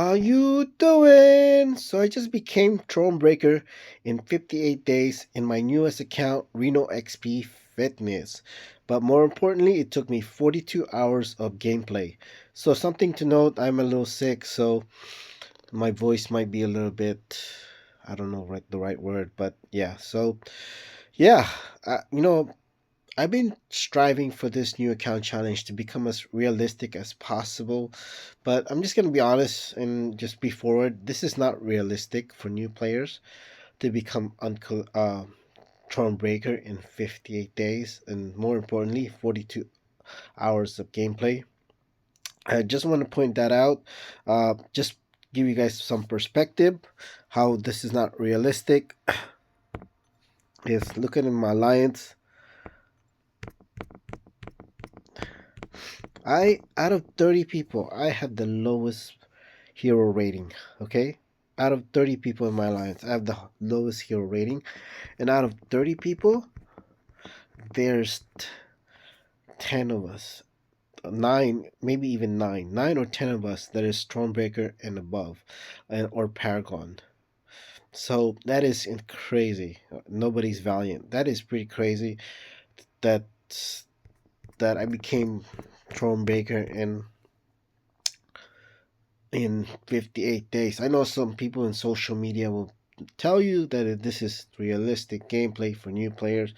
How you doing? So I just became Thronebreaker in 58 days in my newest account, Reno XP Fitness. But more importantly, it took me 42 hours of gameplay. So something to note, I'm a little sick, so my voice might be a little bit, I don't know the right word, but yeah. So yeah, you know, I've been striving for this new account challenge to become as realistic as possible, but I'm just gonna be honest and just be forward. This is not realistic for new players to become Thronebreaker in 58 days, and more importantly, 42 hours of gameplay. I just want to point that out. Just give you guys some perspective how this is not realistic. Is looking at my alliance. I out of 30 people, I have the lowest hero rating. Okay, out of 30 people in my alliance, I have the lowest hero rating, and out of 30 people, there's 10 of us, nine, maybe even nine or 10 of us that is Stormbreaker and above, and or Paragon. So that is crazy. Nobody's Valiant. That is pretty crazy. That that I became Stormbreaker in 58 days. I know some people in social media will tell you that this is realistic gameplay for new players,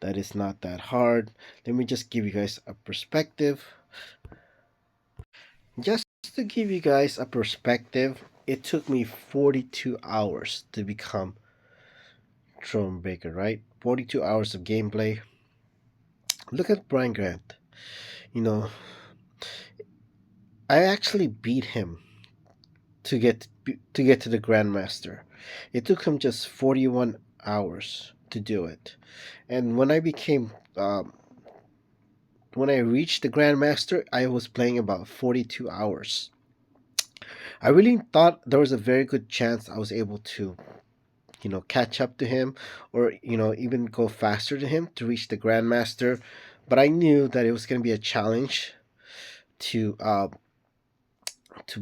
that it's not that hard. Let me just give you guys a perspective. Just to give you guys a perspective, it took me 42 hours to become Thronebreaker, right? 42 hours of gameplay. Look at Brian Grant. You know, I actually beat him to get to the Grandmaster. It took him just 41 hours to do it. And when I reached the Grandmaster, I was playing about 42 hours. I really thought there was a very good chance I was able to, catch up to him, or, even go faster to him to reach the Grandmaster. But I knew that it was going to be a challenge to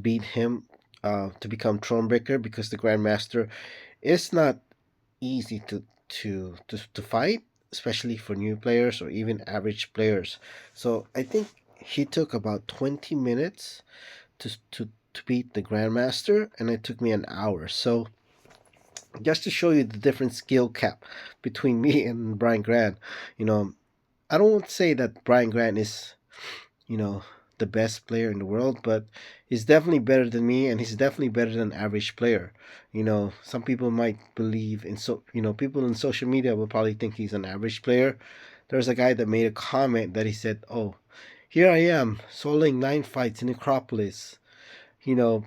beat him, to become Thronebreaker, because the Grandmaster is not easy to fight, especially for new players or even average players. So I think he took about 20 minutes to beat the Grandmaster, and it took me an hour. So just to show you the different skill cap between me and Brian Grant, you know, I don't say that Brian Grant is, you know, the best player in the world, but he's definitely better than me, and he's definitely better than average player. Some people might believe people in social media will probably think he's an average player. There's a guy that made a comment that he said, "Oh, here I am, soloing 9 fights in Acropolis, you know,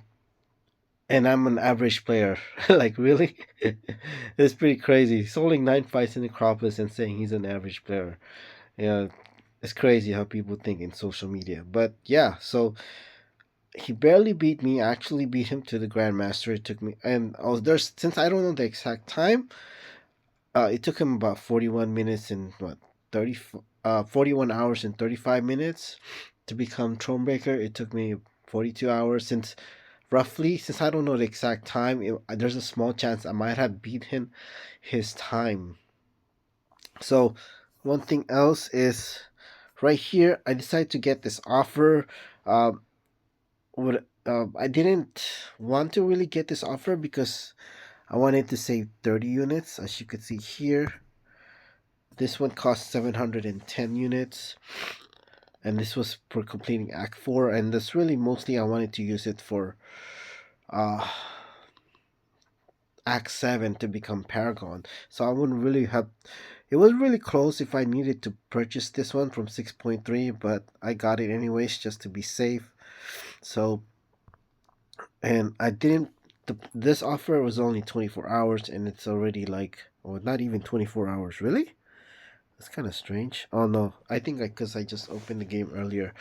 and I'm an average player." Like, really? It's pretty crazy. Soloing 9 fights in Acropolis and saying he's an average player. Yeah, it's crazy how people think in social media. But yeah, so he barely beat me. I actually beat him to the Grandmaster. It took me, and I was there since I don't know the exact time. It took him about 41 minutes and what 30, 41 hours and 35 minutes to become Thronebreaker. It took me 42 hours since I don't know the exact time. There's a small chance I might have beaten his time. So one thing else is right here. I decided to get this offer. I didn't want to really get this offer because I wanted to save 30 units. As you can see here, this one cost 710 units, and this was for completing Act 4. And that's really mostly I wanted to use it for uh, Act 7 to become Paragon. So I wouldn't really have. It was really close if I needed to purchase this one from 6.3, but I got it anyways just to be safe. So, and I didn't. This offer was only 24 hours, and it's already like, or not even 24 hours, really? That's kind of strange. Oh no, I think because I just opened the game earlier.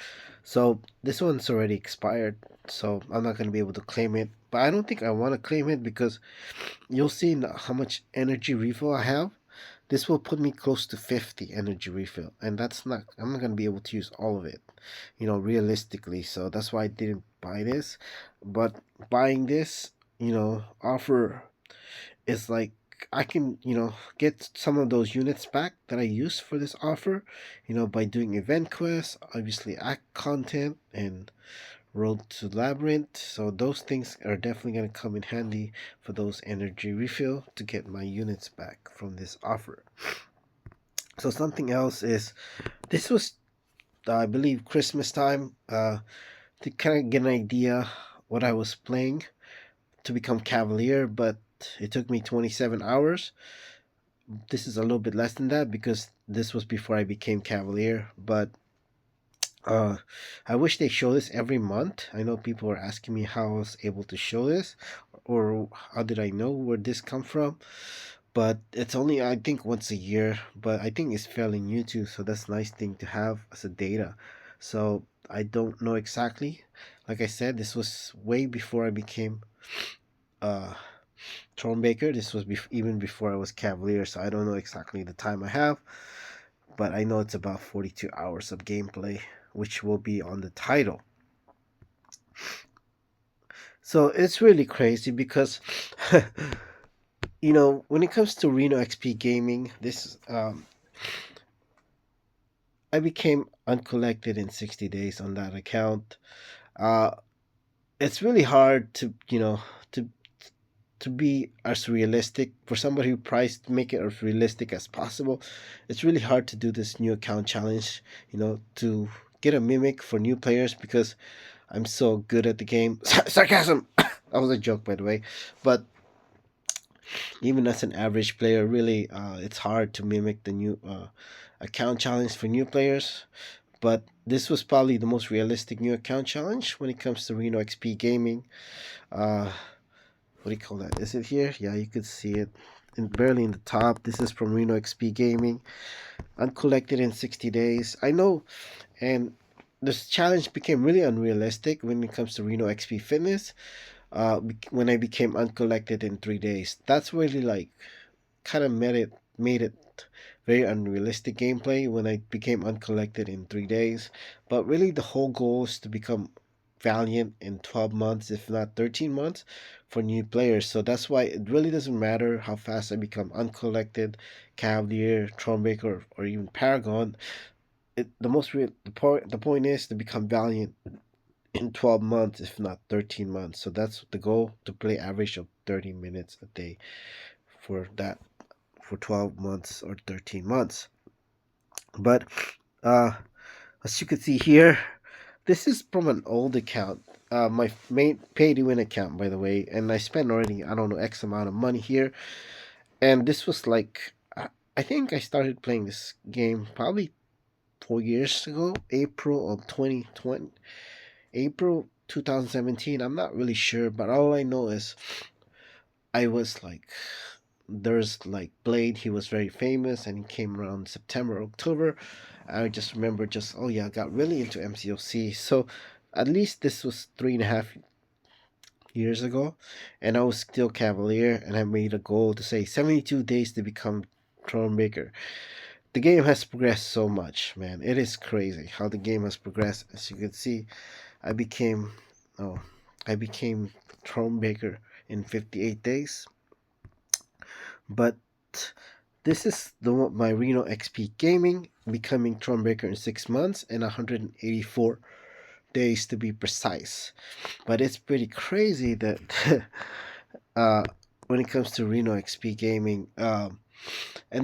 So this one's already expired, so I'm not going to be able to claim it. But I don't think I want to claim it because you'll see how much energy refill I have. this will put me close to 50 energy refill, and that's not I'm not gonna be able to use all of it, realistically. So that's why I didn't buy this. But buying this, offer is like I can, get some of those units back that I used for this offer, by doing event quests, obviously act content, and Road to Labyrinth. So those things are definitely going to come in handy for those energy refill to get my units back from this offer. So something else is this was I believe Christmas time, to kind of get an idea what I was playing to become Cavalier, but it took me 27 hours. This is a little bit less than that because this was before I became Cavalier, but Uh, I wish they show this every month. I know people are asking me how I was able to show this, or how did I know where this come from. But it's only I think once a year. But I think it's fairly new too, so that's a nice thing to have as a data. So I don't know exactly. Like I said, this was way before I became uh Thronebreaker. This was even before I was Cavalier, so I don't know exactly the time I have, but I know it's about 42 hours of gameplay, which will be on the title. So it's really crazy because, when it comes to Reno XP gaming, this I became uncollected in 60 days on that account. Uh, it's really hard to to be as realistic for somebody who tries to make it as realistic as possible. It's really hard to do this new account challenge, to get a mimic for new players because I'm so good at the game. Sarcasm. That was a joke, by the way. But even as an average player, really, it's hard to mimic the new account challenge for new players. But this was probably the most realistic new account challenge when it comes to Reno XP gaming. Uh, what do you call that? Is it here? Yeah, you could see it barely in the top. This is from Reno XP Gaming. Uncollected in 60 days. I know, and this challenge became really unrealistic when it comes to Reno XP Fitness. When I became uncollected in 3 days, that's really like kind of made it very unrealistic gameplay when I became uncollected in 3 days. But really, the whole goal is to become Valiant in 12 months, if not 13 months, for new players. So that's why it really doesn't matter how fast I become uncollected, Cavalier, Thronebreaker, or even Paragon. The point is to become Valiant in 12 months, if not 13 months. So that's the goal, to play average of 30 minutes a day for that, for 12 months or 13 months. But uh, as you can see here, this is from an old account. My main pay to win account, by the way, and I spent already, I don't know, X amount of money here. And this was like, I think I started playing this game probably 4 years ago, April of 2020, April 2017. I'm not really sure, but all I know is I was like, there's like Blade, he was very famous and he came around September, October. I just remember just, oh yeah, I got really into MCOC. So at least this was 3.5 years ago, and I was still Cavalier, and I made a goal to say 72 days to become Thronebreaker. The game has progressed so much, man. It is crazy how the game has progressed. As you can see, I became, oh, I became Thronebreaker in 58 days. But this is my Reno XP Gaming becoming Thronebreaker in 6 months and 184 days to be precise. But it's pretty crazy that uh, when it comes to Reno XP Gaming, and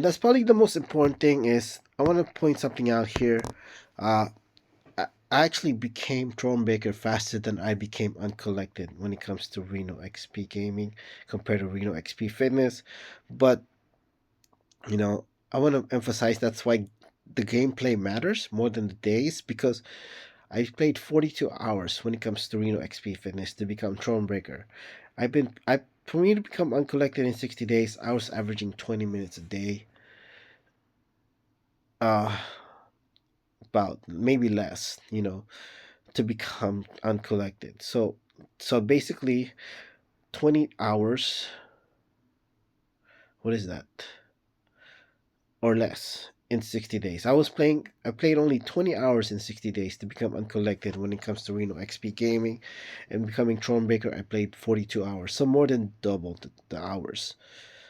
that's probably the most important thing is I want to point something out here. Uh, I actually became Thronebreaker faster than I became Uncollected when it comes to Reno XP Gaming compared to Reno XP Fitness. But I want to emphasize that's why the gameplay matters more than the days, because I played 42 hours when it comes to Reno XP Fitness to become Thronebreaker. For me to become uncollected in 60 days, I was averaging 20 minutes a day. Uh about maybe less, to become uncollected. So basically 20 hours, what is that? or less in 60 days. I played only 20 hours in 60 days to become uncollected when it comes to Reno XP gaming, and becoming Thronebreaker I played 42 hours. So more than double the hours.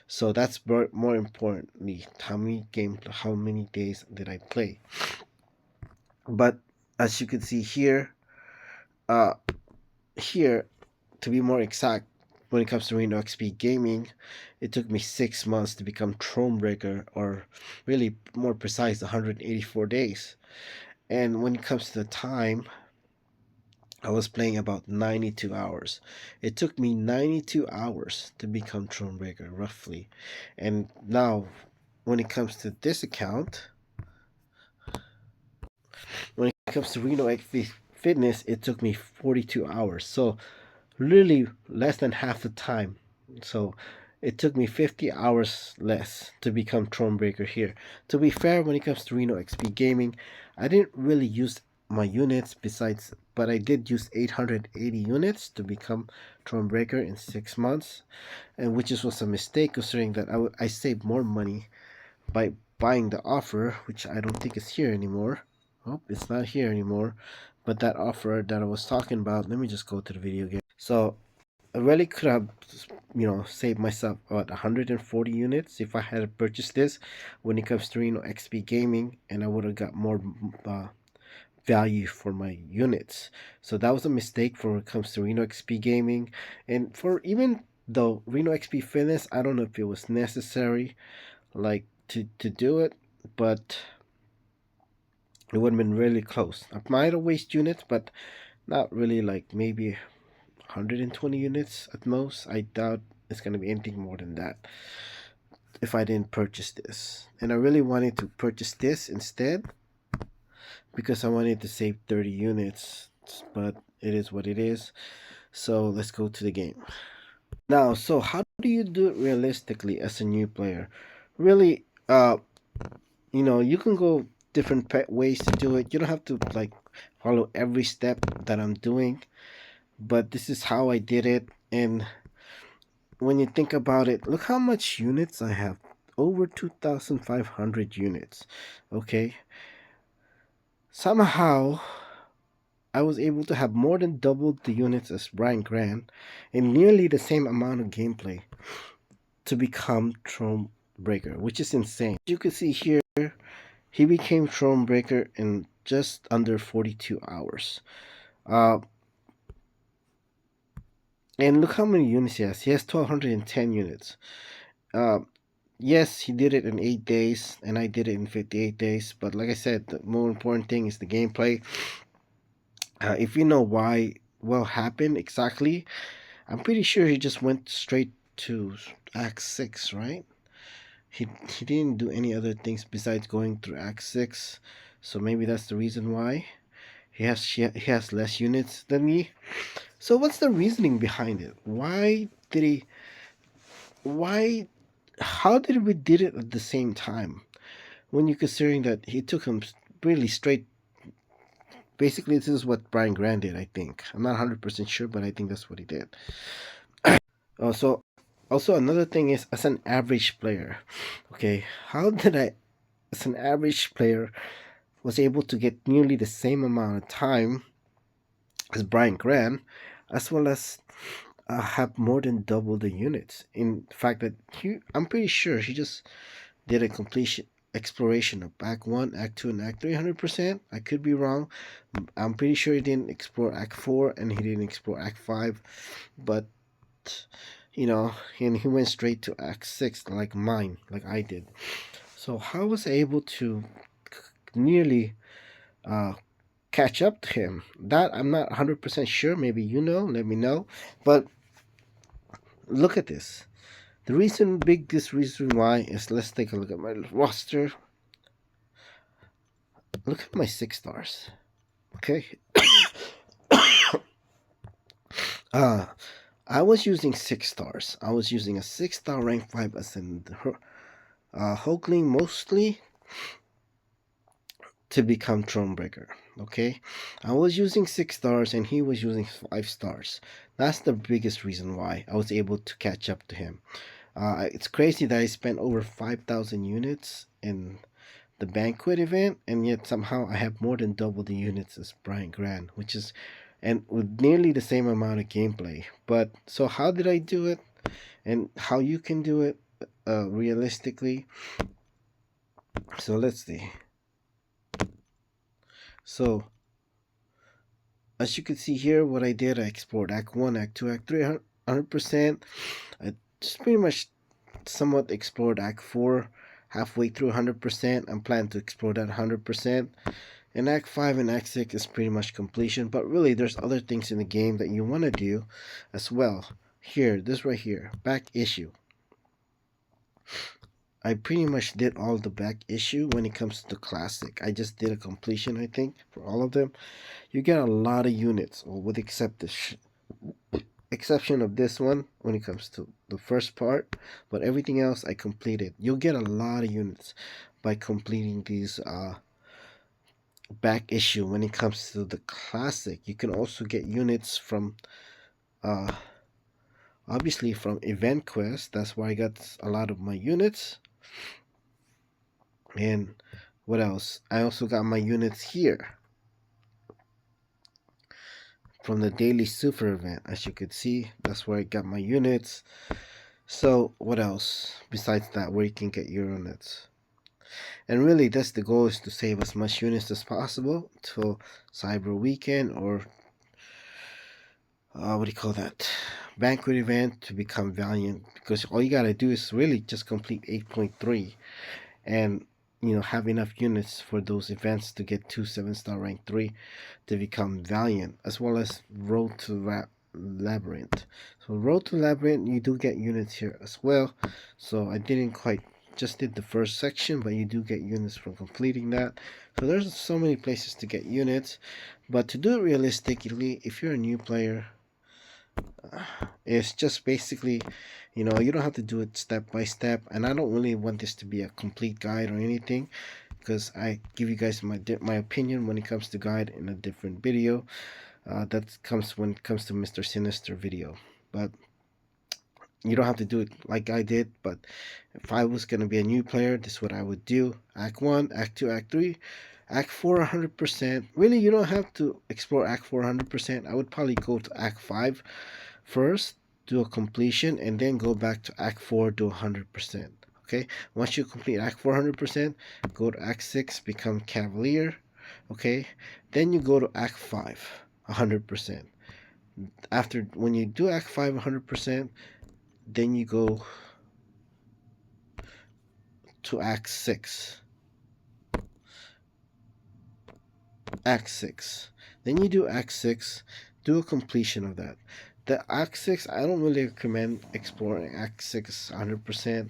So that's more importantly how many days did I play. But as you can see here, uh here to be more exact, when it comes to Reno XP gaming, it took me 6 months to become Thronebreaker, or really more precise, 184 days. And when it comes to the time, I was playing about 92 hours. It took me 92 hours to become Thronebreaker, roughly. And now, when it comes to this account, when it comes to Reno XP Fitness, it took me 42 hours. So really less than half the time. So it took me 50 hours less to become Thronebreaker here. To be fair, when it comes to Reno XP Gaming, I didn't really use my units besides, but I did use 880 units to become Thronebreaker in 6 months, and which was a mistake considering that I saved more money by buying the offer, which I don't think is here anymore. Oh, it's not here anymore. But that offer that I was talking about, let me just go to the video again. So I really could have, saved myself about 140 units if I had purchased this when it comes to Reno XP Gaming, and I would have got more value for my units. So that was a mistake for when it comes to Reno XP Gaming, and for even though Reno XP Fitness, I don't know if it was necessary, like to do it, but it would have been really close. I might have wasted units, but not really, like maybe 120 units at most. I doubt it's going to be anything more than that if I didn't purchase this. And I really wanted to purchase this instead because I wanted to save 30 units, but it is what it is. So let's go to the game. Now, so how do you do it realistically as a new player? Really, you can go different ways to do it. You don't have to like follow every step that I'm doing, but this is how I did it. And when you think about it, look how much units I have. Over 2,500 units. Okay. Somehow, I was able to have more than double the units as Brian Grant and nearly the same amount of gameplay to become Thronebreaker, which is insane. You can see here, he became Thronebreaker in just under 42 hours. Uh, and look how many units he has. He has 1,210 units. Uh, yes, he did it in 8 days, and I did it in 58 days. But like I said, the more important thing is the gameplay. If you know why what happened exactly, I'm pretty sure he just went straight to Act 6, right? He didn't do any other things besides going through Act 6. So maybe that's the reason why he has less units than me. So what's the reasoning behind it? Why how did we did it at the same time? When you're considering that he took him really straight. Basically, this is what Brian Grant did, I think. I'm not 100% sure, but I think that's what he did. Also, another thing is, as an average player, okay, how did I, as an average player, was able to get nearly the same amount of time as Brian Grant, as well as have more than double the units? In fact, I'm pretty sure he just did a completion exploration of Act 1, Act 2, and Act 3 100%. I could be wrong. I'm pretty sure he didn't explore Act 4 and he didn't explore Act 5, but and he went straight to Act 6 like mine, like I did. So how was I able to nearly uh, catch up to him? That I'm not 100% sure. Maybe let me know. But look at this. This reason why is, let's take a look at my roster. Look at my 6 stars. Okay. uh I was using 6 stars. I was using a 6-star rank 5 as in Hulkling mostly to become Thronebreaker. Okay. I was using 6 stars and he was using 5 stars. That's the biggest reason why I was able to catch up to him. It's crazy that I spent over 5,000 units in the banquet event, and yet somehow I have more than double the units as Brian Grant, which is, and with nearly the same amount of gameplay. But so, how did I do it, and how you can do it realistically? So let's see. So as you can see here, what I did, I explored Act 1, Act 2, Act 3, 100%. I just pretty much somewhat explored Act 4 halfway through 100%. I'm planning to explore that 100%. And Act 5 and Act 6 is pretty much completion. But really, there's other things in the game that you want to do as well. Here, this right here, back issue. I pretty much did all the back issue when it comes to the classic. I just did a completion, I think, for all of them. You get a lot of units, or with exception of this one when it comes to the first part, but everything else I completed. You'll get a lot of units by completing these back issue. When it comes to the classic, you can also get units from uh obviously from event quest. That's where I got a lot of my units. And what else? I also got my units here from the daily super event. As you could see, that's where I got my units. So what else besides that, where you can get your units? And really, that's the goal, is to save as much units as possible till Cyber Weekend, or what do you call that? Banquet event, to become Valiant. Because all you gotta do is really just complete 8.3, and have enough units for those events to get 2 7-star rank 3 to become Valiant, as well as Road to Labyrinth. So Road to Labyrinth, you do get units here as well. So I didn't quite just did the first section, but you do get units from completing that. So there's so many places to get units, but to do it realistically, if you're a new player, it's just basically, you don't have to do it step by step. And I don't really want this to be a complete guide or anything, because I give you guys my opinion when it comes to guide in a different video. That comes when it comes to Mr. Sinister video. But you don't have to do it like I did. But if I was going to be a new player, this is what I would do. Act 1, Act 2, Act 3, Act 4 100%. Really, you don't have to explore Act 4 100%. I would probably go to Act 5 first, do a completion, and then go back to Act 4, do 100%. Okay, once you complete Act 400%, go to Act 6, become Cavalier. Okay, then you go to Act 5, 100%. After, when you do Act 5 100%, then you go to Act 6. Act 6. Then you do Act 6, do a completion of that. The Act 6, I don't really recommend exploring Act 6 100%,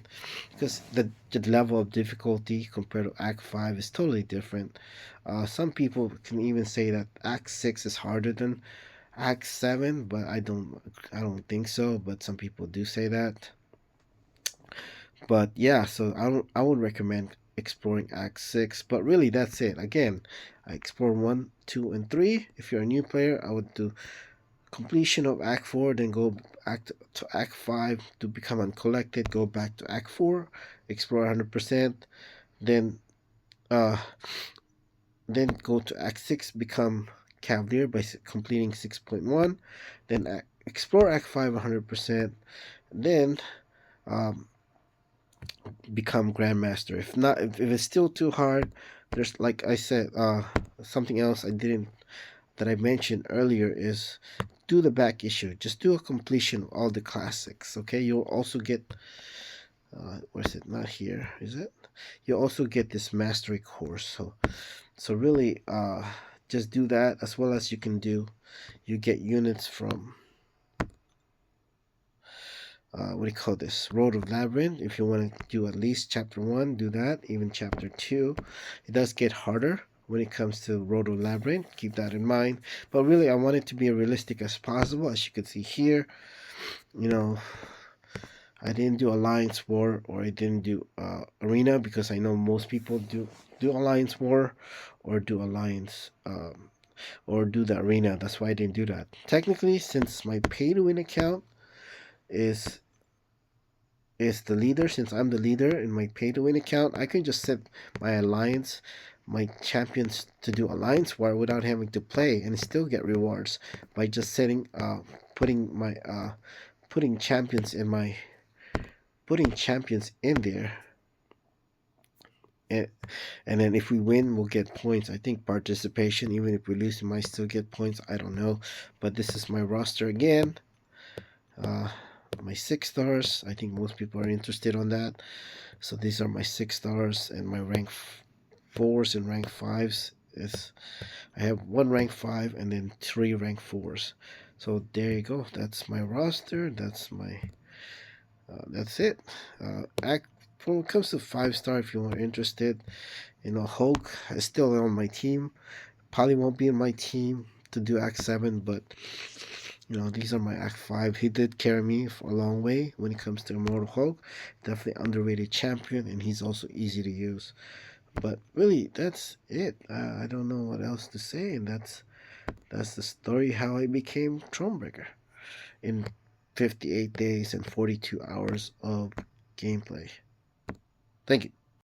because the level of difficulty compared to Act 5 is totally different. Some people can even say that Act 6 is harder than Act 7, but I don't think so, but some people do say that. But yeah, so I would recommend exploring Act 6, but really that's it. Again, I explore 1, 2, and 3. If you're a new player, I would do completion of Act 4, then go to Act 5 to become uncollected, go back to Act 4, explore 100%, then uh then go to Act 6, become Cavalier by completing 6.1, then explore Act 5 100%, then um become Grandmaster. If not, if it's still too hard, there's, like I said, something else that I mentioned earlier is do the back issue. Just do a completion of all the classics. Okay, you'll also get where is it? Not here, is it? You'll also get this mastery course. So really, just do that, as well as you get units from what do you call this, Road of Labyrinth. If you want to do at least chapter 1, do that. Even chapter 2, it does get harder when it comes to Road of Labyrinth. Keep that in mind. But really, I want it to be as realistic as possible. As you can see here, you know I didn't do Alliance War, or I didn't do Arena, because I know most people do Alliance War, or do Alliance or do the Arena. That's why I didn't do that. Technically, since my pay to win account is is the leader. Since I'm the leader in my pay to win account, I can just set my alliance, my champions to do alliance war without having to play and still get rewards by just setting putting my putting champions in my putting champions in there. And, and then if we win, we'll get points. I think participation, even if we lose, we might still get points. I don't know. But this is my roster again. Uh, my 6 stars. I think most people are interested on that. So these are my 6 stars, and my rank fours and rank fives is I have one rank five and then three rank fours. So there you go. That's my roster. That's it. When it comes to 5 star, if you are interested, Hulk is still on my team. Probably won't be in my team to do Act 7, but these are my Act 5. He did carry me for a long way when it comes to Immortal Hulk. Definitely underrated champion, and he's also easy to use. But really, that's it. I don't know what else to say, and that's the story how I became Thronebreaker in 58 days and 42 hours of gameplay. Thank you.